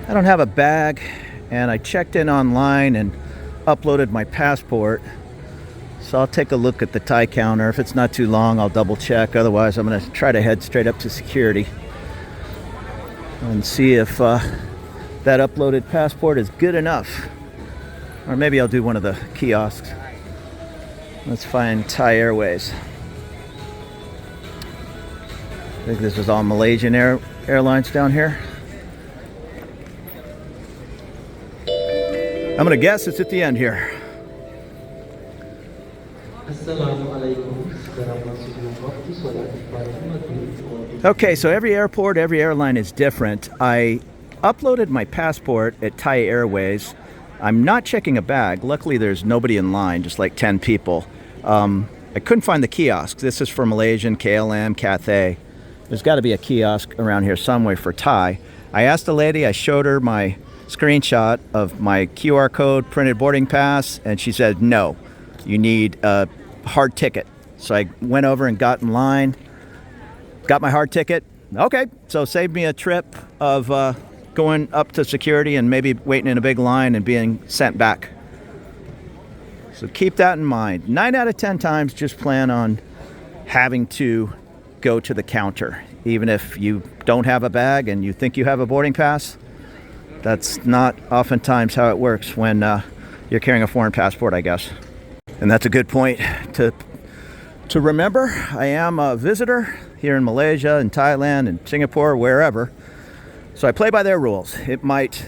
I don't have a bag, and I checked in online and uploaded my passport. So I'll take a look at the Thai counter. If it's not too long, I'll double check. Otherwise, I'm going to try to head straight up to security and see if that uploaded passport is good enough. Or maybe I'll do one of the kiosks. Let's find Thai Airways. I think this is all Malaysian Airlines down here. I'm going to guess it's at the end here. Okay, so every airport, every airline is different. I uploaded my passport at Thai Airways. I'm not checking a bag. Luckily, there's nobody in line, just like 10 people. I couldn't find the kiosk. This is for Malaysian, KLM, Cathay. There's got to be a kiosk around here somewhere for Thai. I asked the lady, I showed her my screenshot of my QR code printed boarding pass, and she said, no, you need a hard ticket. So I went over and got in line, got my hard ticket. Okay, so saved me a trip of going up to security and maybe waiting in a big line and being sent back. So keep that in mind. 9 out of 10 times, just plan on having to go to the counter. Even if you don't have a bag and you think you have a boarding pass, that's not oftentimes how it works when you're carrying a foreign passport, I guess. And that's a good point to remember. I am a visitor here in Malaysia and Thailand and Singapore, wherever. So I play by their rules. It might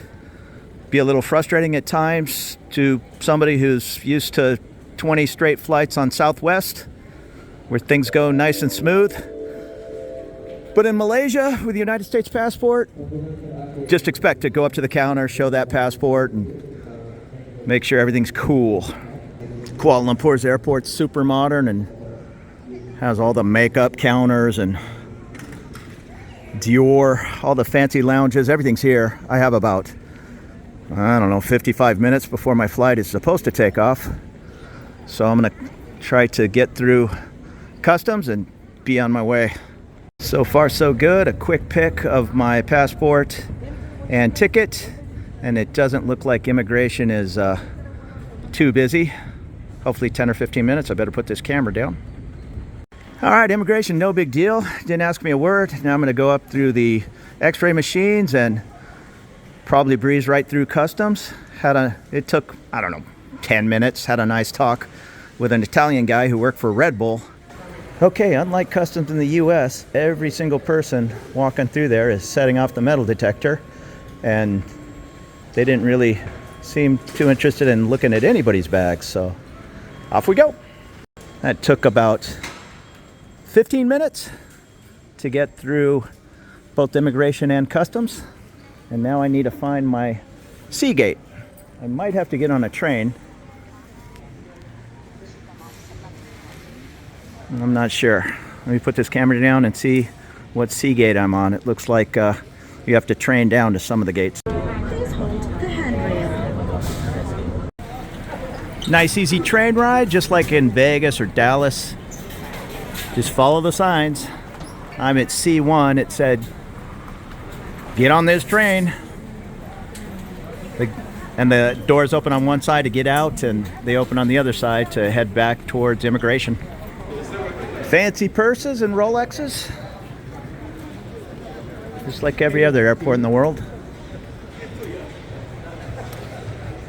be a little frustrating at times to somebody who's used to 20 straight flights on Southwest, where things go nice and smooth. But in Malaysia, with the United States passport, just expect to go up to the counter, show that passport, and make sure everything's cool. Kuala Lumpur's airport's super modern and has all the makeup counters and Dior, all the fancy lounges, everything's here. I have about, 55 minutes before my flight is supposed to take off. So I'm gonna try to get through customs and be on my way. So far so good. A quick pic of my passport and ticket, and it doesn't look like immigration is too busy. Hopefully 10 or 15 minutes. I better put this camera down. All right, immigration, no big deal. Didn't ask me a word. Now I'm going to go up through the x-ray machines and probably breeze right through customs. It took, 10 minutes. Had a nice talk with an Italian guy who worked for Red Bull. Okay, unlike customs in the US, every single person walking through there is setting off the metal detector, and they didn't really seem too interested in looking at anybody's bags, so off we go. That took about 15 minutes to get through both immigration and customs, and now I need to find my C gate. I might have to get on a train. I'm not sure. Let me put this camera down and see what C gate I'm on. It looks like you have to train down to some of the gates. Please hold the handrail. Nice easy train ride, just like in Vegas or Dallas. Just follow the signs. I'm at C1. It said, get on this train. And the doors open on one side to get out, and they open on the other side to head back towards immigration. Fancy purses and Rolexes, just like every other airport in the world.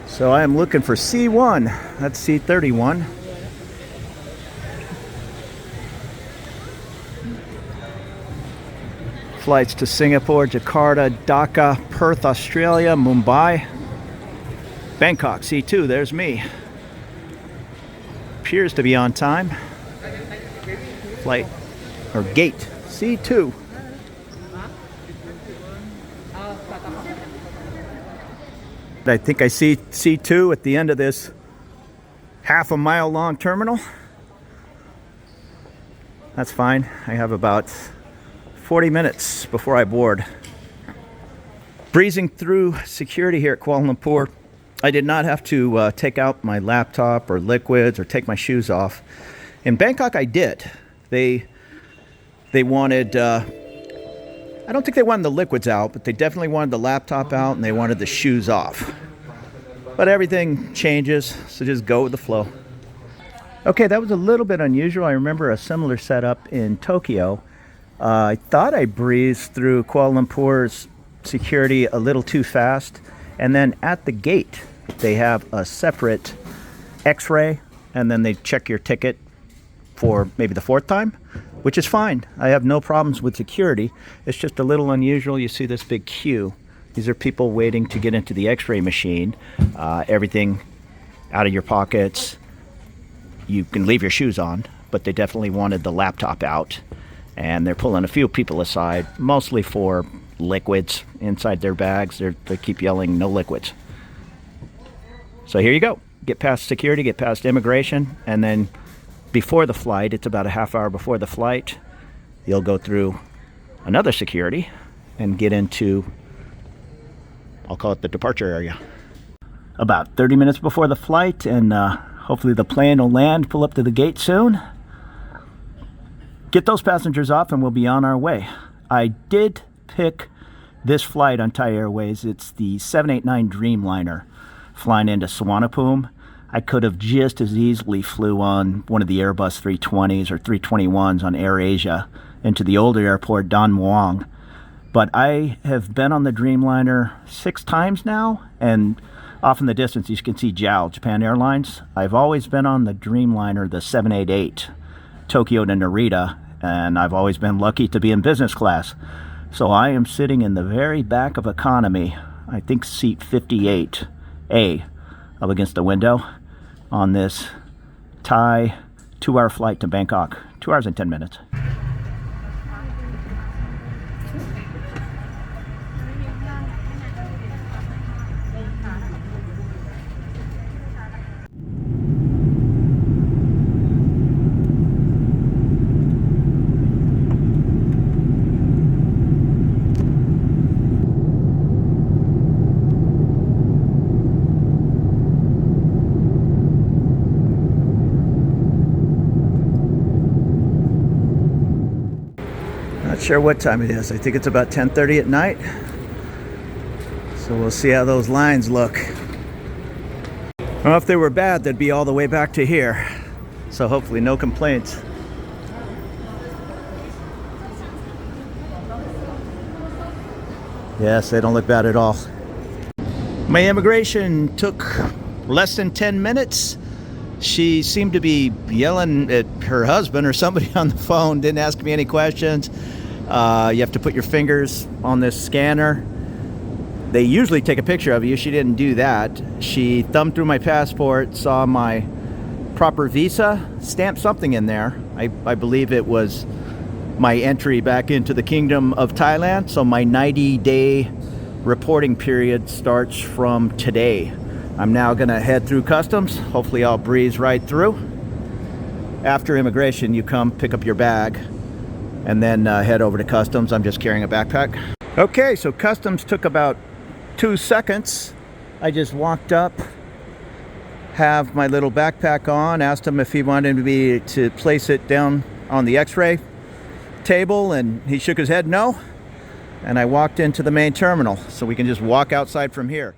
So I am looking for C1. That's C31. Flights to Singapore, Jakarta, Dhaka, Perth, Australia, Mumbai, Bangkok, C2, there's me. Appears to be on time. Flight, or gate, C2. I think I see C2 at the end of this half a mile long terminal. That's fine. I have about 40 minutes before I board. Breezing through security here at Kuala Lumpur. I did not have to take out my laptop or liquids or take my shoes off. In Bangkok, I did. They wanted I don't think they wanted the liquids out, but they definitely wanted the laptop out and they wanted the shoes off. But everything changes, so just go with the flow. Okay, that was a little bit unusual. I remember a similar setup in Tokyo. I thought I breezed through Kuala Lumpur's security a little too fast. And then at the gate, they have a separate x-ray, and then they check your ticket for maybe the fourth time, which is fine. I have no problems with security. It's just a little unusual. You see this big queue. These are people waiting to get into the x-ray machine. Everything out of your pockets. You can leave your shoes on, but they definitely wanted the laptop out. And they're pulling a few people aside, mostly for liquids inside their bags. They keep yelling, no liquids. So here you go. Get past security, get past immigration, and then before the flight, it's about a half hour before the flight, you'll go through another security and get into, I'll call it the departure area. About 30 minutes before the flight, and hopefully the plane will land, pull up to the gate soon. Get those passengers off and we'll be on our way. I did pick this flight on Thai Airways. It's the 789 Dreamliner flying into Suvarnabhumi. I could have just as easily flew on one of the Airbus 320s or 321s on AirAsia into the older airport, Don Muang. But I have been on the Dreamliner 6 times now, and off in the distance you can see JAL, Japan Airlines. I've always been on the Dreamliner, the 788, Tokyo to Narita, and I've always been lucky to be in business class. So I am sitting in the very back of economy, I think seat 58A, up against the window on this Thai 2-hour flight to Bangkok, 2 hours and 10 minutes. Not sure what time it is. I think it's about 10:30 at night. So we'll see how those lines look. Well, if they were bad, they'd be all the way back to here. So hopefully no complaints. Yes, they don't look bad at all. My immigration took less than 10 minutes. She seemed to be yelling at her husband or somebody on the phone, didn't ask me any questions. You have to put your fingers on this scanner. They usually take a picture of you. She didn't do that. She thumbed through my passport, saw my proper visa, stamped something in there. I believe it was my entry back into the Kingdom of Thailand. So my 90-day reporting period starts from today. I'm now gonna head through customs. Hopefully I'll breeze right through. After immigration, you come pick up your bag and then head over to customs. I'm just carrying a backpack. Okay, so customs took about 2 seconds. I just walked up, have my little backpack on, asked him if he wanted me to place it down on the x-ray table, and he shook his head no. And I walked into the main terminal, so we can just walk outside from here.